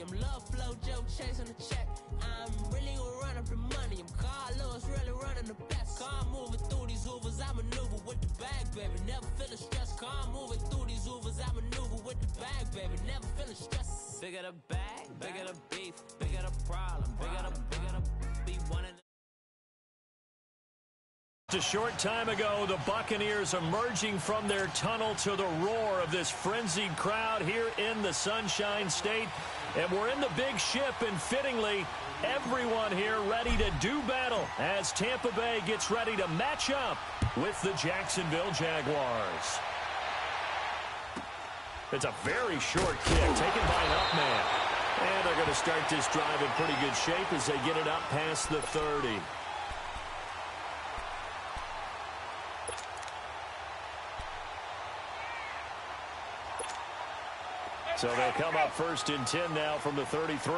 I'm love flow, Joe chasing the check. I'm really gonna run up the money. I'm Carlos, really running the best. Car moving through these Hoovers, I maneuver with the bag, baby. Never feeling stressed. Car moving through these Hoovers, I maneuver with the bag, baby. Never feeling stressed. Bigger the bag, bigger the beef, bigger the problem, bigger the be one of the. A short time ago, the Buccaneers emerging from their tunnel to the roar of this frenzied crowd here in the Sunshine State. And we're in the big ship, and fittingly, everyone here ready to do battle as Tampa Bay gets ready to match up with the Jacksonville Jaguars. It's a very short kick taken by an up man. And they're going to start this drive in pretty good shape as they get it up past the 30. So they'll come up first and 10 now from the 33.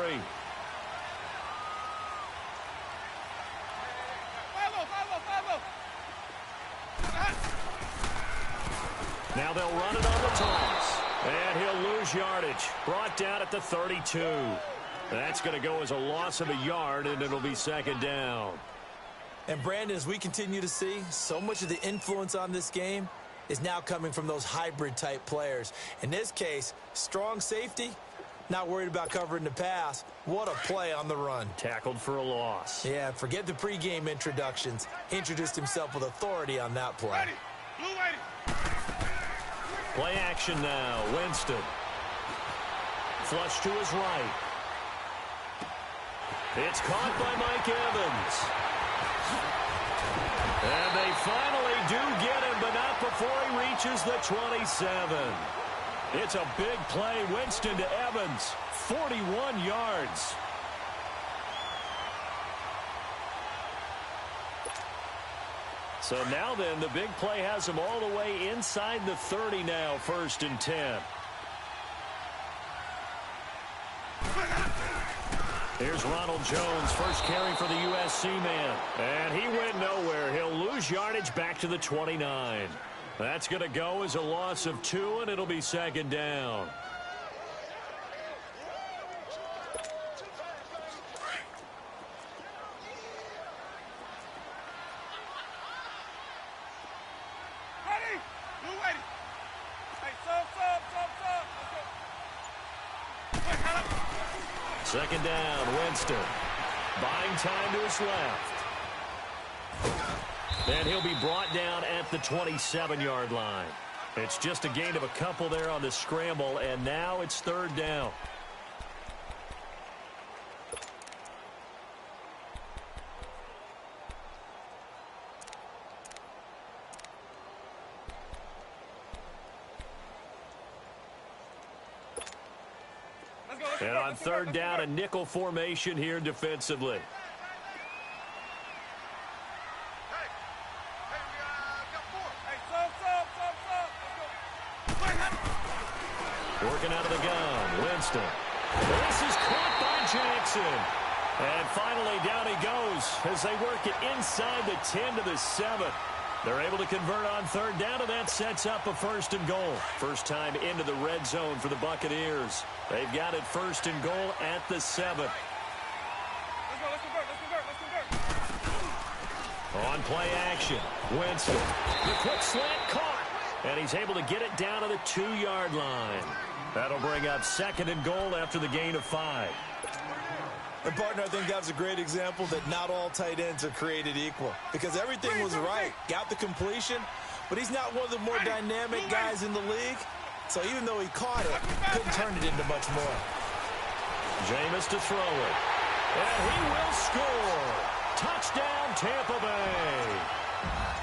Now they'll run it on the toss. And he'll lose yardage. Brought down at the 32. That's going to go as a loss of a yard, and it'll be second down. And Brandon, as we continue to see, so much of the influence on this game is now coming from those hybrid-type players. In this case, strong safety, not worried about covering the pass. What a play on the run. Tackled for a loss. Yeah, forget the pregame introductions. Introduced himself with authority on that play. Play action now. Winston. Flush to his right. It's caught by Mike Evans. And they finally do get him, but not before he reaches the 27. It's a big play. Winston to Evans. 41 yards. So now then, the big play has him all the way inside the 30 now, first and 10. Here's Ronald Jones, first carry for the USC man. And he went nowhere. He'll lose yardage back to the 29. That's going to go as a loss of 2, and it'll be second down. Second down, Winston. Buying time to his left. And he'll be brought down at the 27-yard line. It's just a gain of a couple there on the scramble, and now it's third down. And on third down, a nickel formation here defensively. Working out of the gun, Winston. This is caught by Jackson. And finally, down he goes as they work it inside the 10 to the 7. They're able to convert on third down, and that sets up a first and goal. First time into the red zone for the Buccaneers. They've got it first and goal at the 7. Let's convert. On play action, Winston. The quick slant caught, and he's able to get it down to the 2-yard line. That'll bring up second and goal after the gain of 5. And, partner, I think that's a great example that not all tight ends are created equal, because everything was right. Got the completion, but he's not one of the more dynamic guys in the league. So even though he caught it, couldn't turn it into much more. Jameis to throw it. And he will score. Touchdown, Tampa Bay.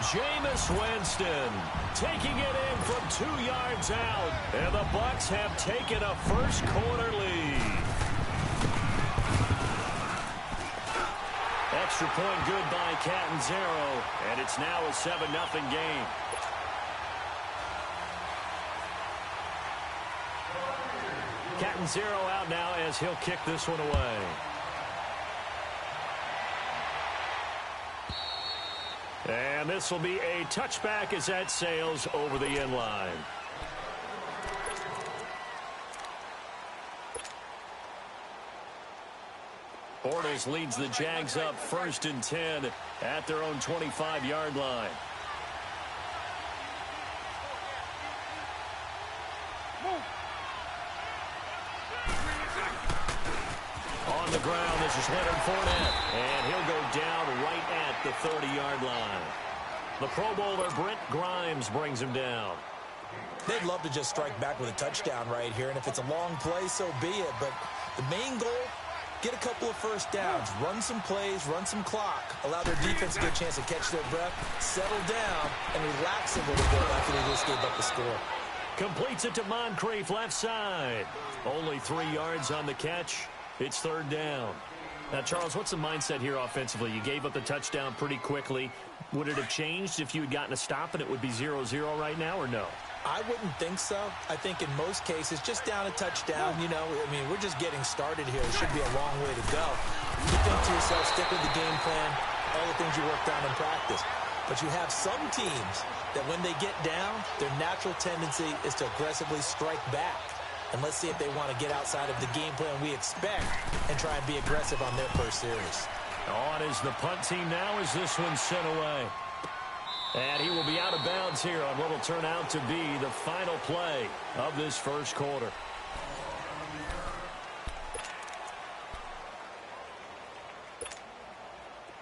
Jameis Winston taking it in from 2 yards out. And the Bucs have taken a first quarter lead. Extra point good by Catanzaro, and it's now a 7-0 game. Catanzaro out now as he'll kick this one away. And this will be a touchback as that sails over the end line. Bortles leads the Jags up 1st and 10 at their own 25-yard line. On the ground, this is Leonard Fournette, and he'll go down right at the 30-yard line. The Pro Bowler Brent Grimes brings him down. They'd love to just strike back with a touchdown right here, and if it's a long play, so be it. But the main goal, get a couple of first downs, run some plays, run some clock, allow their defense a good chance to catch their breath, settle down, and relax a little bit after they just gave up the score. Completes it to Moncrief, left side. Only 3 yards on the catch. It's 3rd down. Now, Charles, what's the mindset here offensively? You gave up the touchdown pretty quickly. Would it have changed if you had gotten a stop and it would be 0-0 right now, or no? I wouldn't think so. I think in most cases, just down a touchdown, you know, I mean, we're just getting started here. It should be a long way to go. You think to yourself, stick with the game plan, all the things you worked on in practice. But you have some teams that when they get down, their natural tendency is to aggressively strike back. And let's see if they want to get outside of the game plan we expect and try and be aggressive on their first series. On is the punt team now as this one's sent away. And he will be out of bounds here on what will turn out to be the final play of this first quarter.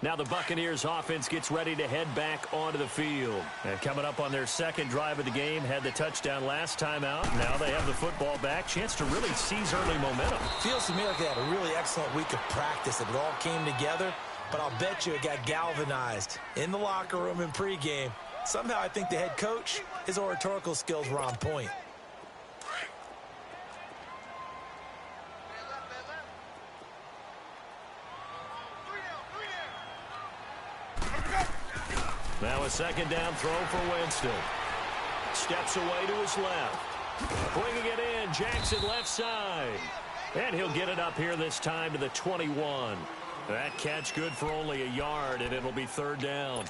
Now the Buccaneers offense gets ready to head back onto the field. And coming up on their second drive of the game, had the touchdown last time out. Now they have the football back. Chance to really seize early momentum. Feels to me like they had a really excellent week of practice. It all came together, but I'll bet you it got galvanized in the locker room in pregame. Somehow I think the head coach, his oratorical skills were on point. Now a second down throw for Winston. Steps away to his left. Bringing it in, Jackson left side. And he'll get it up here this time to the 21. That catch good for only a yard, and it'll be 3rd down.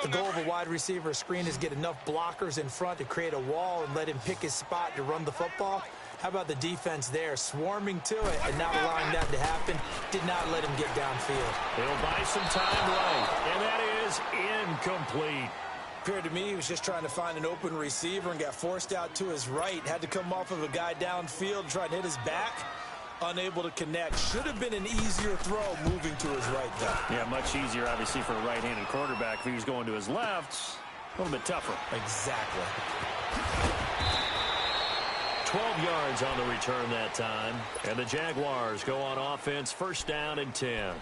The goal of a wide receiver screen is get enough blockers in front to create a wall and let him pick his spot to run the football. How about the defense there, swarming to it and not allowing that to happen? Did not let him get downfield. He'll buy some time right, and that is incomplete. Appeared to me he was just trying to find an open receiver and got forced out to his right. Had to come off of a guy downfield, try and hit his back. Unable to connect. Should have been an easier throw moving to his right, though. Yeah, much easier, obviously, for a right-handed quarterback. If he was going to his left, a little bit tougher. Exactly. 12 yards on the return that time. And the Jaguars go on offense, 1st down and 10.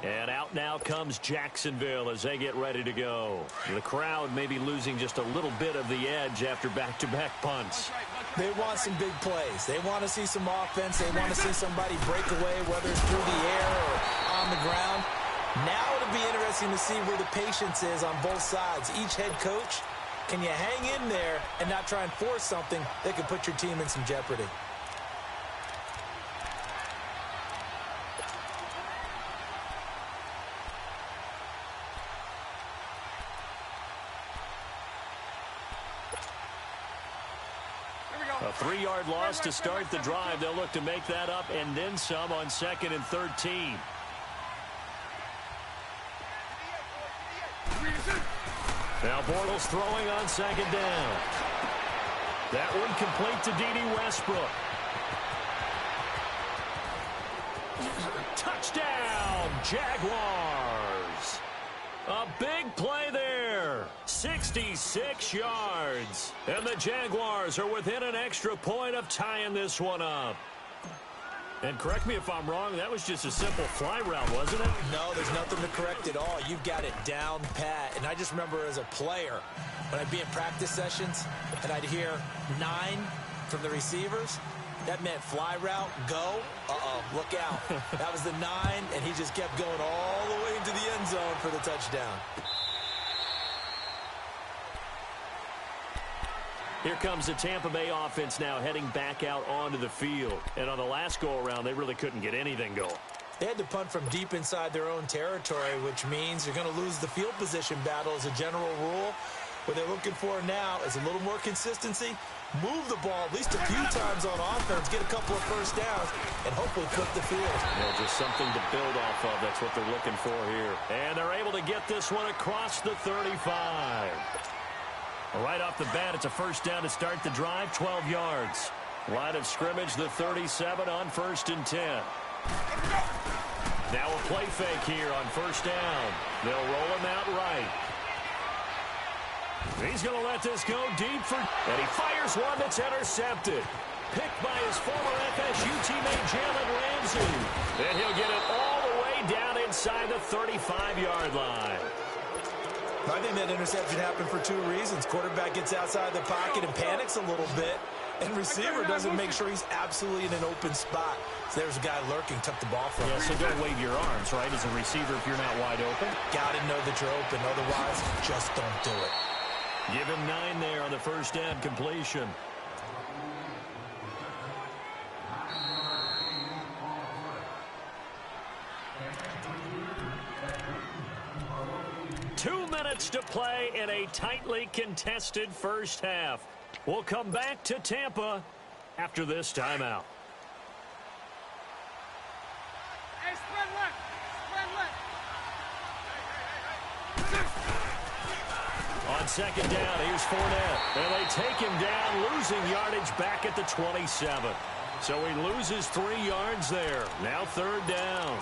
And out now comes Jacksonville as they get ready to go. The crowd may be losing just a little bit of the edge after back-to-back punts. They want some big plays. They want to see some offense. They want to see somebody break away, whether it's through the air or on the ground. Now it'll be interesting to see where the patience is on both sides. Each head coach, can you hang in there and not try and force something that could put your team in some jeopardy? A 3-yard loss to start the drive. They'll look to make that up and then some on 2nd and 13. Now Bortles throwing on 2nd down. That one complete to D.D. Westbrook. Touchdown, Jaguars. A big play there. 66 yards. And the Jaguars are within an extra point of tying this one up. And correct me if I'm wrong, that was just a simple fly route, wasn't it? No, there's nothing to correct at all. You've got it down pat. And I just remember as a player, when I'd be in practice sessions and I'd hear 9 from the receivers, that meant fly route, go, look out. That was the 9, and he just kept going all the way into the end zone for the touchdown. Here comes the Tampa Bay offense now heading back out onto the field. And on the last go-around, they really couldn't get anything going. They had to punt from deep inside their own territory, which means you're going to lose the field position battle as a general rule. What they're looking for now is a little more consistency, move the ball at least a few times on offense, get a couple of first downs, and hopefully flip the field. Yeah, just something to build off of. That's what they're looking for here. And they're able to get this one across the 35. Right off the bat, it's a first down to start the drive, 12 yards. Line of scrimmage, the 37 on 1st and 10. Now a play fake here on first down. They'll roll him out right. He's going to let this go deep for... And he fires one that's intercepted. Picked by his former FSU teammate, Jalen Ramsey. And he'll get it all the way down inside the 35-yard line. I think that interception happened for two reasons. Quarterback gets outside the pocket and panics a little bit. And receiver doesn't make sure he's absolutely in an open spot. So there's a guy lurking, took the ball from him. Yeah, so don't wave your arms, right, as a receiver if you're not wide open. Got to know that you're open. Otherwise, just don't do it. Give him 9 there on the first down completion. Two minutes to play in a tightly contested first half. We'll come back to Tampa after this timeout. Hey, spread left. On second down, here's Fournette. And they take him down, losing yardage back at the 27. So he loses 3 yards there. Now third down.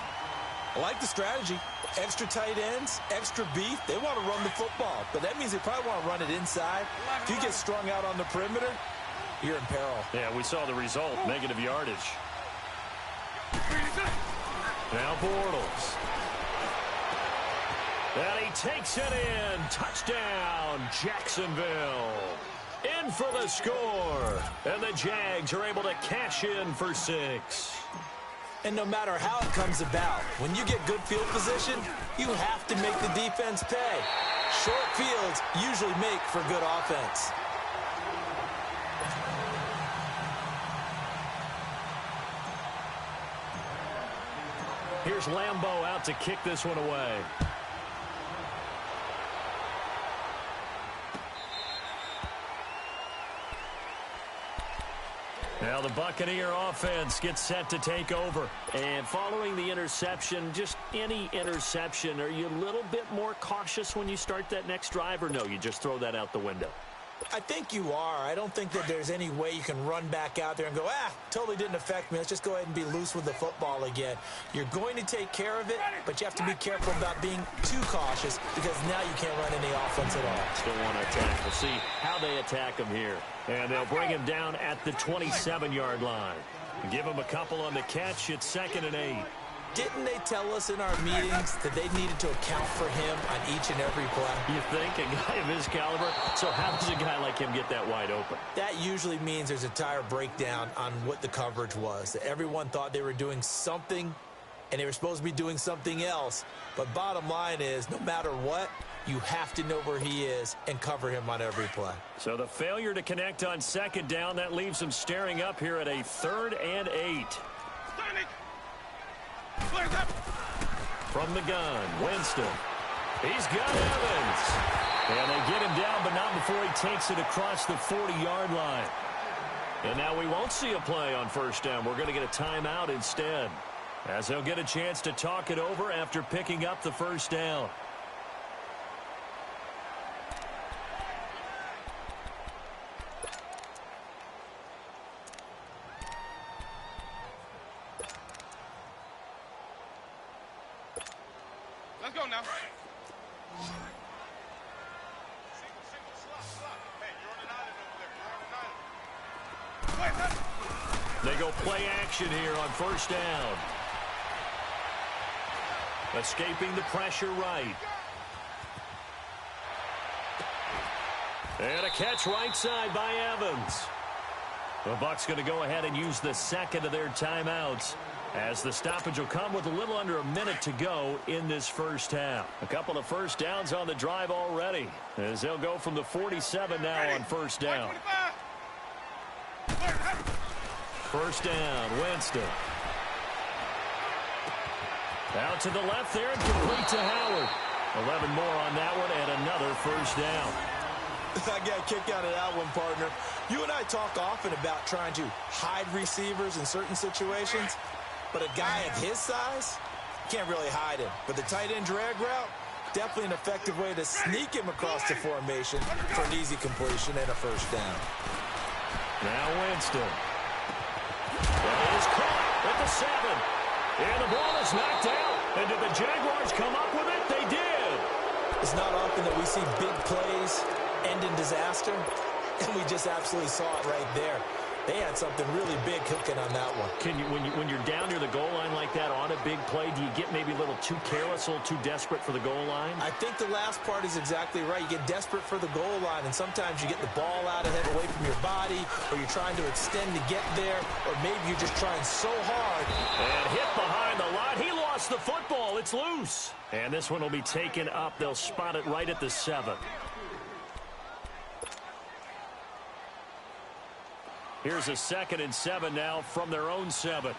I like the strategy. Extra tight ends, extra beef. They want to run the football, but that means they probably want to run it inside. If you get strung out on the perimeter, you're in peril. Yeah, we saw the result, negative yardage. Now Bortles. And he takes it in. Touchdown, Jacksonville. In for the score. And the Jags are able to cash in for 6. And no matter how it comes about, when you get good field position, you have to make the defense pay. Short fields usually make for good offense. Here's Lambeau out to kick this one away. Now the Buccaneer offense gets set to take over. And following the interception, just any interception, are you a little bit more cautious when you start that next drive, or no, you just throw that out the window? I think you are. I don't think that there's any way you can run back out there and go, totally didn't affect me. Let's just go ahead and be loose with the football again. You're going to take care of it, but you have to be careful about being too cautious because now you can't run any offense at all. Still want to attack. We'll see how they attack him here. And they'll bring him down at the 27-yard line. Give him a couple on the catch. It's 2nd and 8. Didn't they tell us in our meetings that they needed to account for him on each and every play? You think? A guy of his caliber? So how does a guy like him get that wide open? That usually means there's a tire breakdown on what the coverage was. Everyone thought they were doing something, and they were supposed to be doing something else. But bottom line is, no matter what, you have to know where he is and cover him on every play. So the failure to connect on second down, that leaves him staring up here at a 3rd and 8. From the gun, Winston. He's got Evans. And they get him down, but not before he takes it across the 40-yard line. And now we won't see a play on first down. We're going to get a timeout instead, as they'll get a chance to talk it over after picking up the first down. Let's go now. They go play action here on first down. Escaping the pressure right. And a catch right side by Evans. The Bucs going to go ahead and use the 2nd of their timeouts, as the stoppage will come with a little under a minute to go in this first half. A couple of first downs on the drive already, as they'll go from the 47 now on first down. First down, Winston. Out to the left there and complete to Howard. 11 more on that one and another first down. I got a kick out of that one, partner. You and I talk often about trying to hide receivers in certain situations, but a guy of his size can't really hide him. But the tight end drag route, definitely an effective way to sneak him across the formation for an easy completion and a first down. Now Winston. That is caught at the 7. And the ball is knocked out. And did the Jaguars come up with it? They did. It's not often that we see big plays end in disaster, and we just absolutely saw it right there. They had something really big cooking on that one. Can you, when you're down near the goal line like that on a big play, do you get maybe a little too careless, a little too desperate for the goal line? I think the last part is exactly right. You get desperate for the goal line, and sometimes you get the ball out ahead away from your body, or you're trying to extend to get there, or maybe you're just trying so hard. And hit behind the line. He lost the football. It's loose. And this one will be taken up. They'll spot it right at the 7. Here's a 2nd and 7 now from their own 7.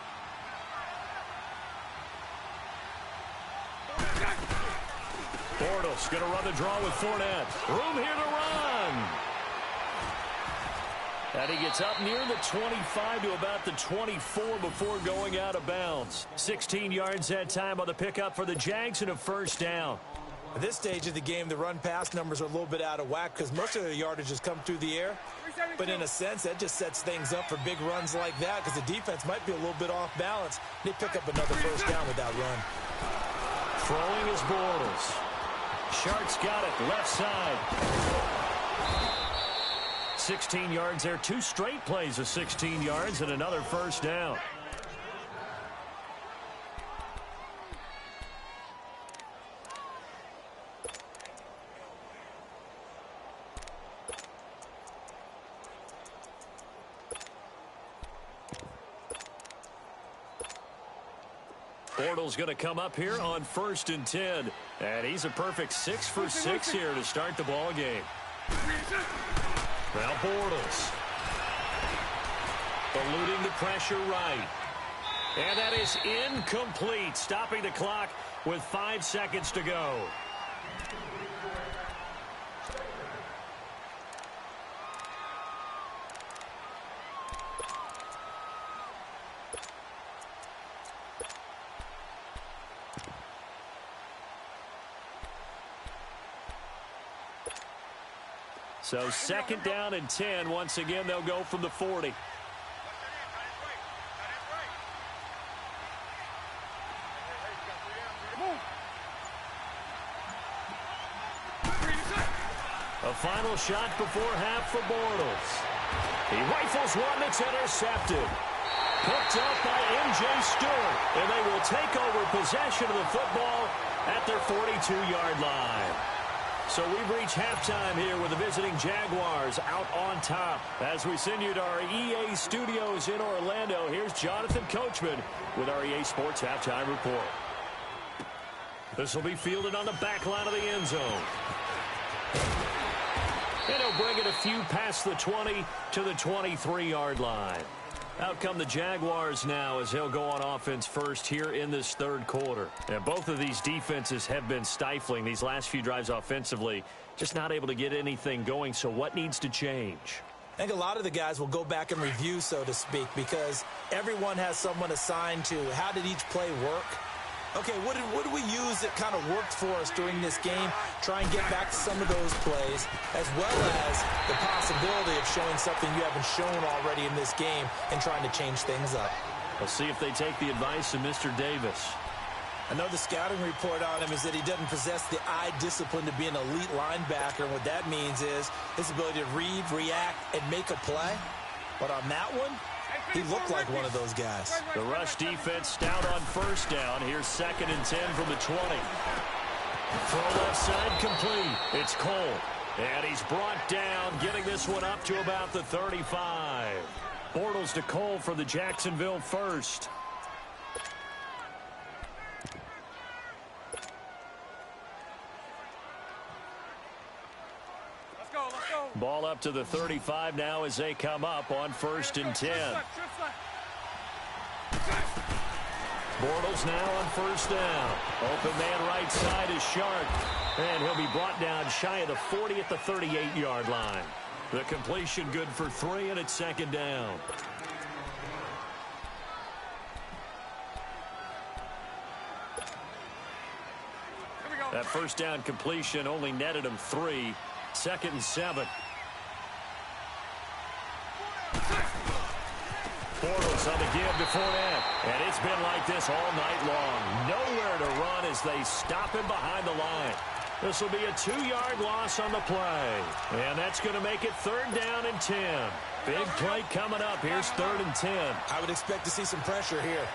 Bortles going to run the draw with Fournette. Room here to run. And he gets up near the 25 to about the 24 before going out of bounds. 16 yards that time on the pickup for the Jags and a first down. At this stage of the game, the run-pass numbers are a little bit out of whack because most of their yardage has come through the air. But in a sense, that just sets things up for big runs like that because the defense might be a little bit off balance. They pick up another first down with that run. Throwing is Bortles. Sharks got it, left side. 16 yards there, 2 straight plays of 16 yards and another first down. Bortles going to come up here on 1st and 10. And he's a perfect 6 for 6 here to start the ball game. Now Bortles. Eluding the pressure right. And that is incomplete. Stopping the clock with 5 seconds to go. So 2nd down and 10. Once again, they'll go from the 40. A final shot before half for Bortles. He rifles one that's intercepted. Picked up by M.J. Stewart. And they will take over possession of the football at their 42-yard line. So we've reached halftime here with the visiting Jaguars out on top. As we send you to our EA studios in Orlando, here's Jonathan Coachman with our EA Sports Halftime Report. This will be fielded on the back line of the end zone. And he'll bring it a few past the 20 to the 23-yard line. Out come the Jaguars now as he'll go on offense first here in this 3rd quarter. And both of these defenses have been stifling these last few drives offensively. Just not able to get anything going. So what needs to change? I think a lot of the guys will go back and review, so to speak, because everyone has someone assigned to how did each play work. Okay, what did we use that kind of worked for us during this game? Try and get back to some of those plays, as well as the possibility of showing something you haven't shown already in this game and trying to change things up. We'll see if they take the advice of Mr. Davis. I know the scouting report on him is that he doesn't possess the eye discipline to be an elite linebacker. And what that means is his ability to read, react, and make a play. But on that one, he looked like one of those guys. The rush defense stout on first down. Here's 2nd and 10 from the 20. Throw left side complete. It's Cole. And he's brought down, getting this one up to about the 35. Bortles to Cole for the Jacksonville first. Ball up to the 35 now as they come up on 1st and 10. Bortles now on first down. Open man right side is Shark. And he'll be brought down shy of the 40 at the 38-yard line. The completion good for 3, and it's second down. That first down completion only netted him 3. 2nd and 7. Bortles on the give to Fournette. And it's been like this all night long. Nowhere to run as they stop him behind the line. This will be a 2-yard loss on the play. And that's going to make it 3rd down and 10. Big play coming up. Here's 3rd and 10. I would expect to see some pressure here.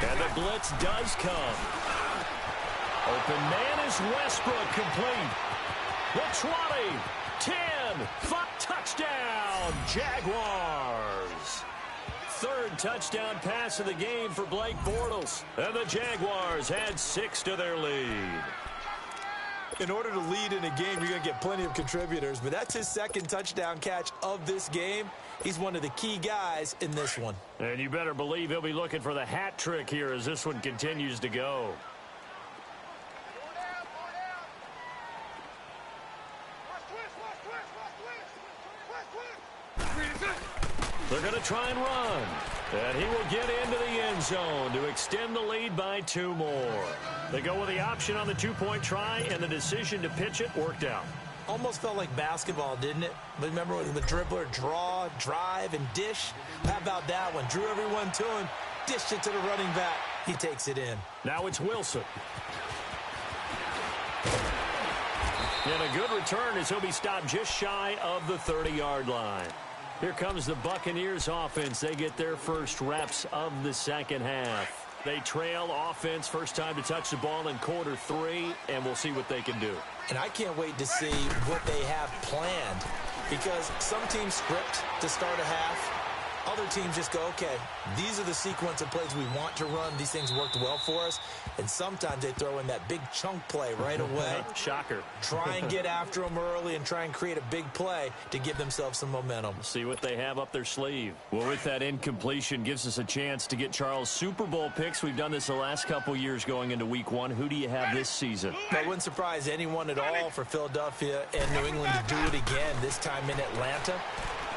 And the blitz does come. Open man is Westbrook, complete. The 20, 10, 5, touchdown, Jaguars. 3rd touchdown pass of the game for Blake Bortles. And the Jaguars add 6 to their lead. In order to lead in a game, you're going to get plenty of contributors, but that's his 2nd touchdown catch of this game. He's one of the key guys in this one. And you better believe he'll be looking for the hat trick here as this one continues to go. They're going to try and run. And he will get into the end zone to extend the lead by 2 more. They go with the option on the 2-point try, and the decision to pitch it worked out. Almost felt like basketball, didn't it? But remember when the dribbler draw, drive, and dish? How about that one? Drew everyone to him, dished it to the running back. He takes it in. Now it's Wilson. And a good return as he'll be stopped just shy of the 30-yard line. Here comes the Buccaneers offense. They get their first reps of the second half. They trail offense, first time to touch the ball in quarter 3, and we'll see what they can do. And I can't wait to see what they have planned, because some teams script to start a half. Other teams just go, okay, these are the sequence of plays we want to run. These things worked well for us. And sometimes they throw in that big chunk play right away. Shocker. Try and get after them early and try and create a big play to give themselves some momentum. See what they have up their sleeve. Well, with that incompletion, gives us a chance to get Charles Super Bowl picks. We've done this the last couple years going into week 1. Who do you have this season? That wouldn't surprise anyone at all for Philadelphia and New England to do it again, this time in Atlanta.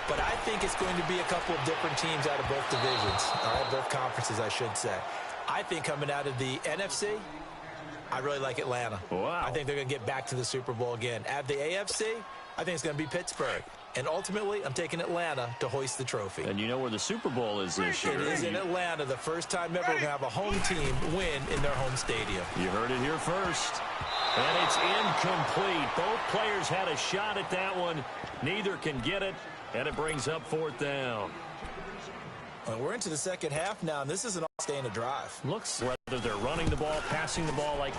But I think it's going to be a couple of different teams out of both divisions, both conferences, I should say. I think coming out of the NFC, I really like Atlanta. Wow. I think they're going to get back to the Super Bowl again. Out of the AFC, I think it's going to be Pittsburgh. And ultimately, I'm taking Atlanta to hoist the trophy. And you know where the Super Bowl is this year. It is in Atlanta. The first time ever we're going to have a home team win in their home stadium. You heard it here first. And it's incomplete. Both players had a shot at that one. Neither can get it. And it brings up 4th down. Well, we're into the second half now, and this is an all-stay in a drive. Looks whether they're running the ball, passing the ball like.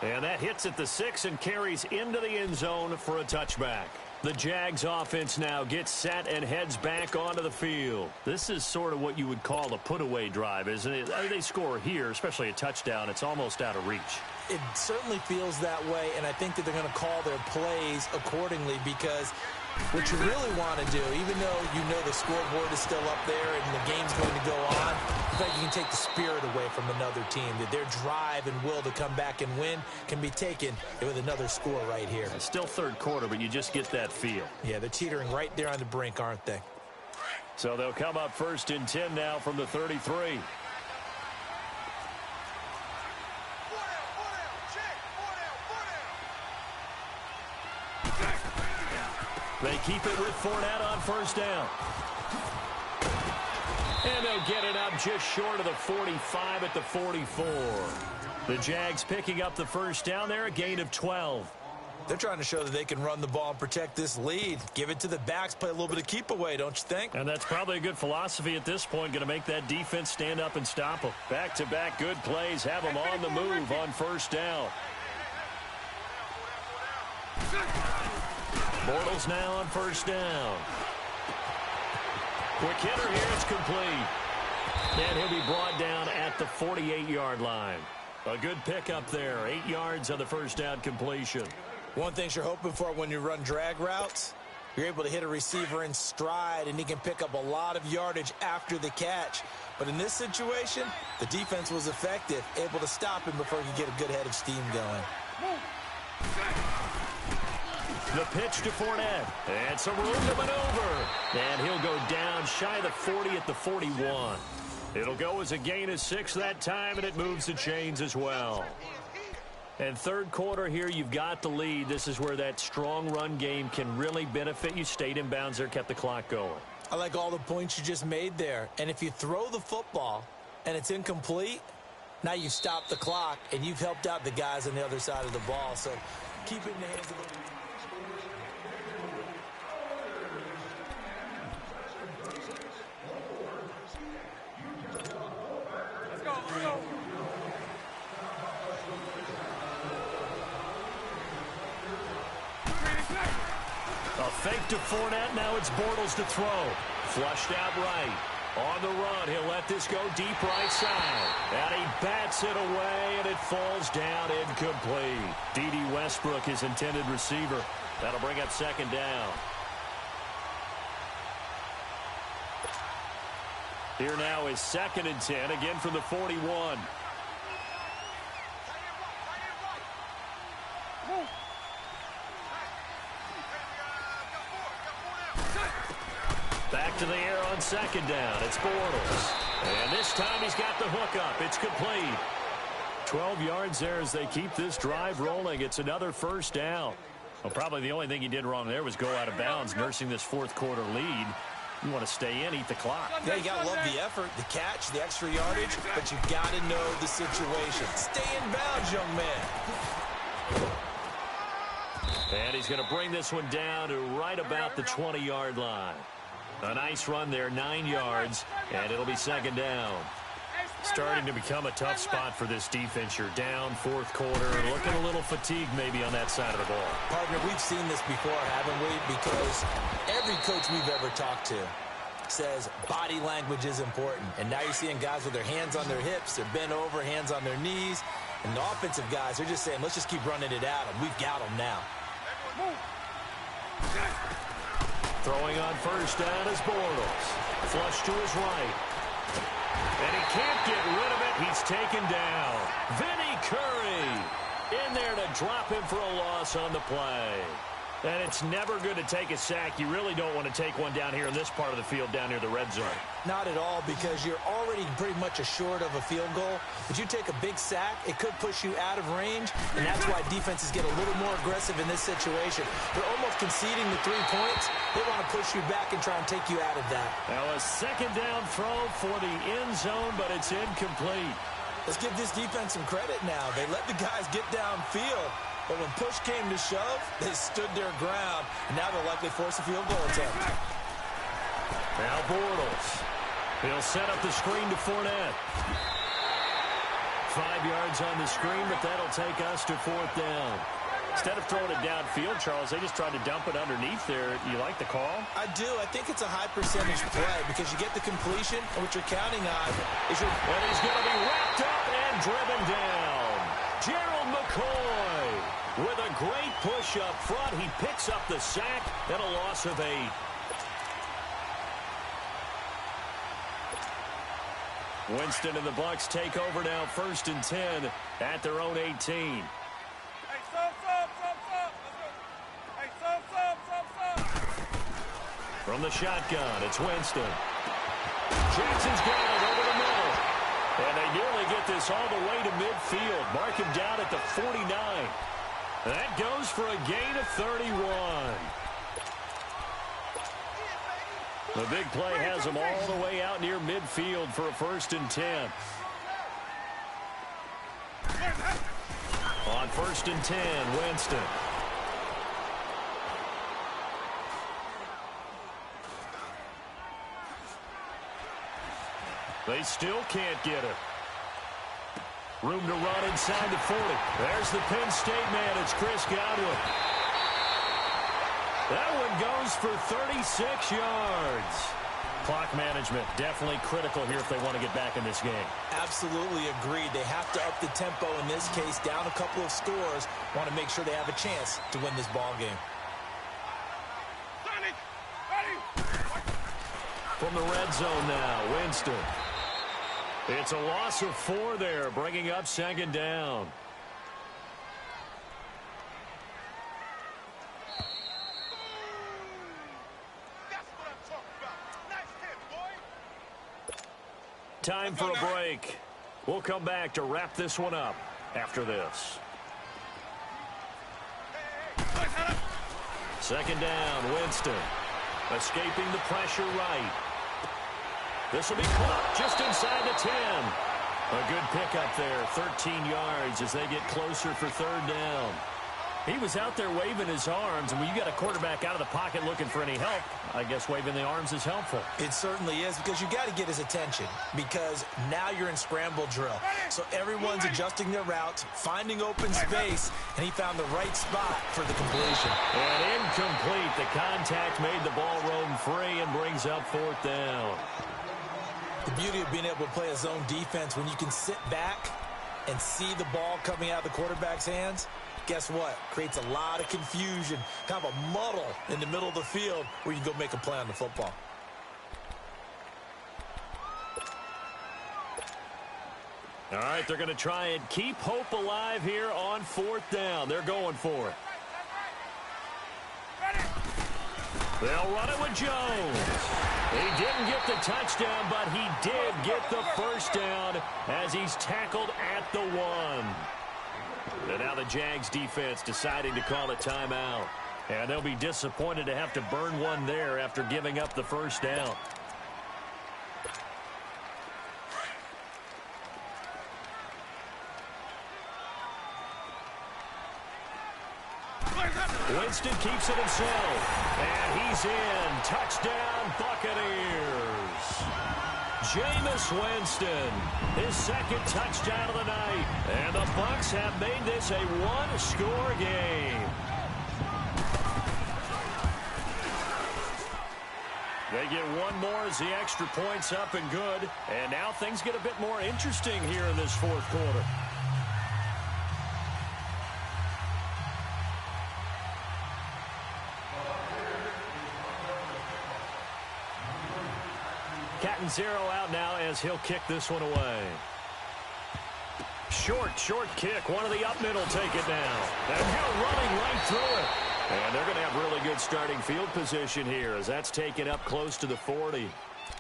And that hits at the 6 and carries into the end zone for a touchback. The Jags offense now gets set and heads back onto the field. This is sort of what you would call a put-away drive, isn't it? They score here, especially a touchdown. It's almost out of reach. It certainly feels that way, and I think that they're going to call their plays accordingly, because what you really want to do, even though you know the scoreboard is still up there and the game's going to go on, in fact, you can take the spirit away from another team. That their drive and will to come back and win can be taken with another score right here. It's still 3rd quarter, but you just get that feel. Yeah, they're teetering right there on the brink, aren't they? So they'll come up 1st and 10 now from the 33. They keep it with Fournette on first down. And they'll get it up just short of the 45 at the 44. The Jags picking up the first down there, a gain of 12. They're trying to show that they can run the ball and protect this lead. Give it to the backs, play a little bit of keep away, don't you think? And that's probably a good philosophy at this point, going to make that defense stand up and stop them. Back-to-back good plays, have them on the move on first down. Bortles now on first down. Quick hitter here, it's complete. And he'll be brought down at the 48-yard line. A good pickup there, 8 yards on the first down completion. One thing you're hoping for when you run drag routes, you're able to hit a receiver in stride, and he can pick up a lot of yardage after the catch. But in this situation, the defense was effective, able to stop him before he could get a good head of steam going. The pitch to Fournette. And some room to maneuver. And he'll go down shy of the 40 at the 41. It'll go as a gain of 6 that time, and it moves the chains as well. And third quarter here, you've got the lead. This is where that strong run game can really benefit you. Stayed in bounds there, kept the clock going. I like all the points you just made there. And if you throw the football and it's incomplete, now you've stopped the clock and you've helped out the guys on the other side of the ball. So keep it in the hands of the... Let's go. A fake to Fournette. Now it's Bortles to throw. Flushed out right. On the run, he'll let this go deep right side. And he bats it away, and it falls down incomplete. D.D. Westbrook, his intended receiver. That'll bring up second down. Here now is 2nd and 10, again from the 41. Back to the air on 2nd down. It's Bortles. And this time he's got the hook up. It's complete. 12 yards there as they keep this drive rolling. It's another first down. Well, probably the only thing he did wrong there was go out of bounds, nursing this fourth quarter lead. You want to stay in, eat the clock. Yeah, you got to love the effort, the catch, the extra yardage, but you got to know the situation. Stay in bounds, young man. And he's going to bring this one down to right about the 20-yard line. A nice run there, 9 yards, and it'll be 2nd down. Starting to become a tough spot for this defense. You're down fourth quarter, looking a little fatigued maybe on that side of the ball. Partner, we've seen this before, haven't we? Because every coach we've ever talked to says body language is important. And now you're seeing guys with their hands on their hips, they're bent over, hands on their knees. And the offensive guys, they're just saying, let's just keep running it at them. We've got them now. Throwing on first down is Bortles. Flush to his right. And he can't get rid of it. He's taken down. Vinny Curry in there to drop him for a loss on the play. And it's never good to take a sack. You really don't want to take one down here in this part of the field down near the red zone. Not at all, because you're already pretty much assured of a field goal. But you take a big sack, it could push you out of range, and that's why defenses get a little more aggressive in this situation. They're almost conceding the 3 points. They want to push you back and try and take you out of that. Now a 2nd down throw for the end zone, but it's incomplete. Let's give this defense some credit now. They let the guys get downfield. But when push came to shove, they stood their ground, and now they'll likely force a field goal attempt. Now Bortles. He'll set up the screen to Fournette. 5 yards on the screen, but that'll take us to 4th down. Instead of throwing it downfield, Charles, they just tried to dump it underneath there. You like the call? I do. I think it's a high percentage play because you get the completion, and what you're counting on is your... And he's going to be wrapped up and driven down. Gerald McCoy with a great push up front. He picks up the sack and a loss of 8. Winston and the Bucs take over now, 1st and 10 at their own 18. Hey, From the shotgun, it's Winston. Jackson's got it over the middle. And they nearly get this all the way to midfield. Mark him down at the 49. That goes for a gain of 31. The big play has them all the way out near midfield for a 1st and 10. On 1st and 10, Winston. They still can't get it. Room to run inside the 40. There's the Penn State man. It's Chris Godwin. That one goes for 36 yards. Clock management, definitely critical here if they want to get back in this game. Absolutely agreed. They have to up the tempo in this case, down a couple of scores. Want to make sure they have a chance to win this ball game. From the red zone now, Winston. It's a loss of 4 there, bringing up second down. Time for a break. We'll come back to wrap this one up after this. Second down, Winston. Escaping the pressure right. This will be caught just inside the 10. A good pickup there, 13 yards as they get closer for third down. He was out there waving his arms, and when you got a quarterback out of the pocket looking for any help, I guess waving the arms is helpful. It certainly is, because you got to get his attention, because now you're in scramble drill. So everyone's adjusting their routes, finding open space, and he found the right spot for the completion. And incomplete. The contact made the ball roam free and brings up fourth down. The beauty of being able to play a zone defense when you can sit back and see the ball coming out of the quarterback's hands, guess what? Creates a lot of confusion, kind of a muddle in the middle of the field where you can go make a play on the football. All right, they're going to try and keep hope alive here on fourth down. They're going for it. They'll run it with Jones. He didn't get the touchdown, but he did get the first down as he's tackled at the 1. And now the Jags defense deciding to call a timeout. And they'll be disappointed to have to burn one there after giving up the first down. Winston keeps it himself. And he's in. Touchdown, Buccaneers. Jameis Winston, his second touchdown of the night. And the Bucs have made this a one-score game. They get one more as the extra point's up and good. And now things get a bit more interesting here in this fourth quarter. Cat and zero out now as he'll kick this one away. Short kick. One of the up middle take it down. And now running right through it. And they're going to have really good starting field position here as that's taken up close to the 40.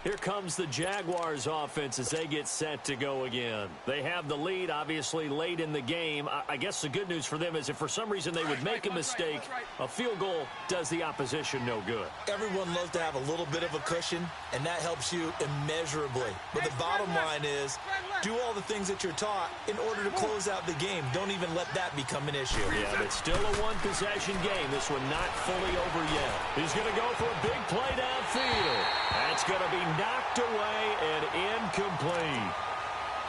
Here comes the Jaguars offense as they get set to go again. They have the lead, obviously, late in the game. I guess the good news for them is if for some reason they would make a mistake, a field goal does the opposition no good. Everyone loves to have a little bit of a cushion, and that helps you immeasurably. But the bottom line is, do all the things that you're taught in order to close out the game. Don't even let that become an issue. Yeah, but it's still a one-possession game. This one not fully over yet. He's going to go for a big play downfield. That's going to be knocked away and incomplete.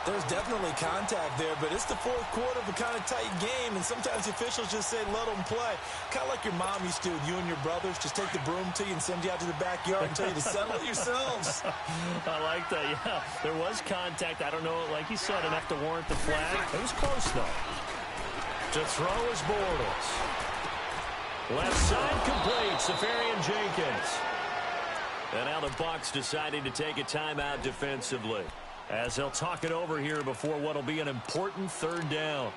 There's definitely contact there, but it's the fourth quarter of a kind of tight game, and sometimes the officials just say, let them play. Kind of like your mom used to with you and your brothers. Just take the broom to you and send you out to the backyard and tell you to settle it yourselves. I like that, yeah. There was contact. I don't know, like you said, enough to warrant the flag. It was close, though. To throw is Bortles. Left side complete. Safarian Jenkins. And now the Bucs deciding to take a timeout defensively as they'll talk it over here before what will be an important third down.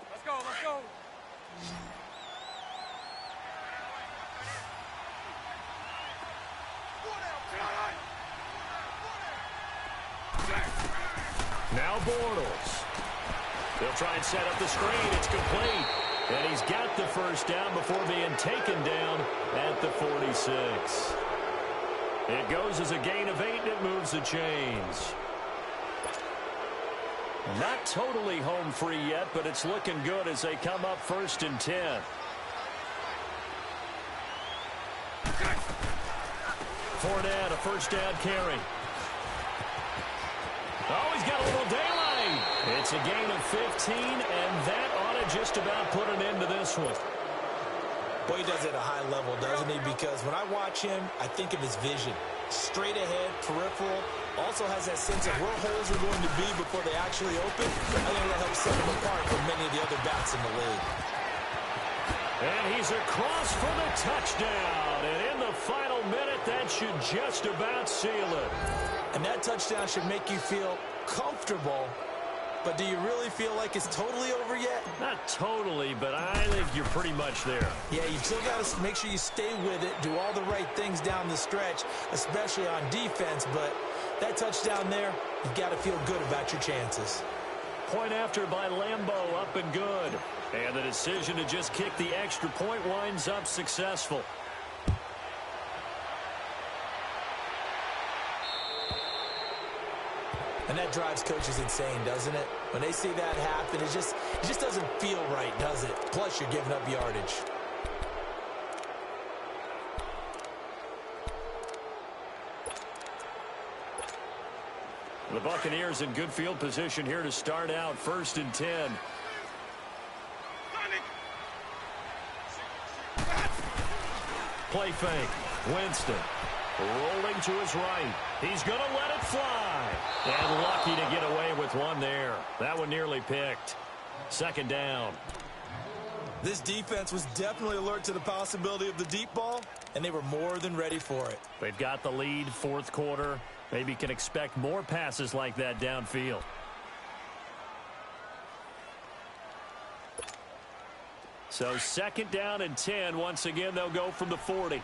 Let's go. Now Bortles. They'll try and set up the screen. It's complete. And he's got the first down before being taken down at the 46. It goes as a gain of 8, and it moves the chains. Not totally home free yet, but it's looking good as they come up 1st and 10. Fournette, a first down carry. he's got a little daylight. It's a gain of 15, and that ought to just about put an end to this one. Boy, he does it at a high level, doesn't he? Because when I watch him, I think of his vision. Straight ahead, peripheral. Also has that sense of where holes are going to be before they actually open. I think that helps set him apart from many of the other bats in the league. And he's across for the touchdown. And in the final minute, that should just about seal it. And that touchdown should make you feel comfortable. But do you really feel like it's totally over yet? Not totally, but I think you're pretty much there. Yeah, you still got to make sure you stay with it, do all the right things down the stretch, especially on defense. But that touchdown there, you've got to feel good about your chances. Point after by Lambeau, up and good. And the decision to just kick the extra point winds up successful. And that drives coaches insane, doesn't it? When they see that happen, it just doesn't feel right, does it? Plus, you're giving up yardage. The Buccaneers in good field position here to start out, 1st and 10. Play fake. Winston rolling to his right. He's going to let it fly. And lucky to get away with one there. That one nearly picked. 2nd down. This defense was definitely alert to the possibility of the deep ball, and they were more than ready for it. They've got the lead, 4th quarter. Maybe can expect more passes like that downfield. So 2nd down and 10. Once again, they'll go from the 40.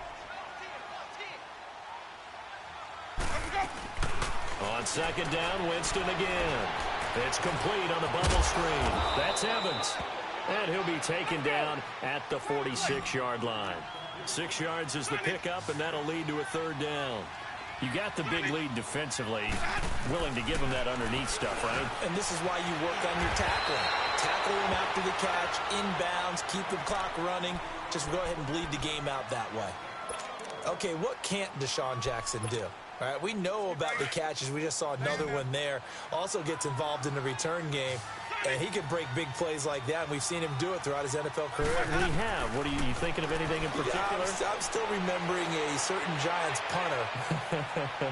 On 2nd down, Winston again. It's complete on the bubble screen. That's Evans. And he'll be taken down at the 46-yard line. 6 yards is the pickup, and that'll lead to a 3rd down. You got the big lead defensively. Willing to give him that underneath stuff, right? And this is why you work on your tackling. Tackle him after the catch, inbounds, keep the clock running. Just go ahead and bleed the game out that way. Okay, what can't Deshaun Jackson do? All right, we know about the catches. We just saw another one there. Also gets involved in the return game. And he can break big plays like that. We've seen him do it throughout his NFL career. We have. What are you thinking of anything in particular? Yeah, I'm still remembering a certain Giants punter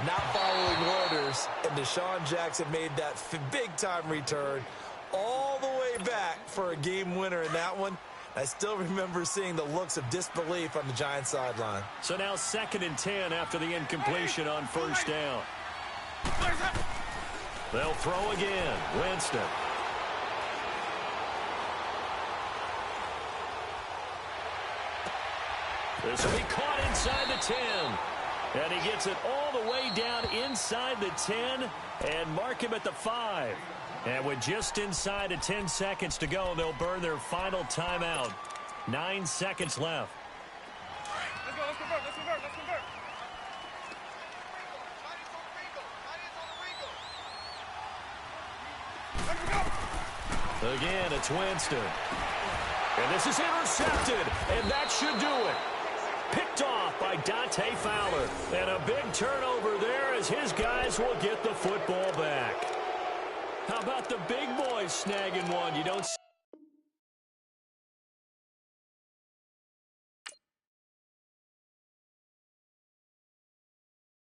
not following orders. And Deshaun Jackson made that big-time return all the way back for a game winner in that one. I still remember seeing the looks of disbelief on the Giants sideline. So now 2nd and 10 after the incompletion on 1st down. They'll throw again. Winston. This will be caught inside the 10. And he gets it all the way down inside the 10 and mark him at the 5. And with just inside of 10 seconds to go, they'll burn their final timeout. 9 seconds left. Let's go, let's convert, let's convert, let's convert. Again, it's Winston. And this is intercepted, and that should do it. Picked off by Dante Fowler. And a big turnover there as his guys will get the football back. How about the big boys snagging one? You don't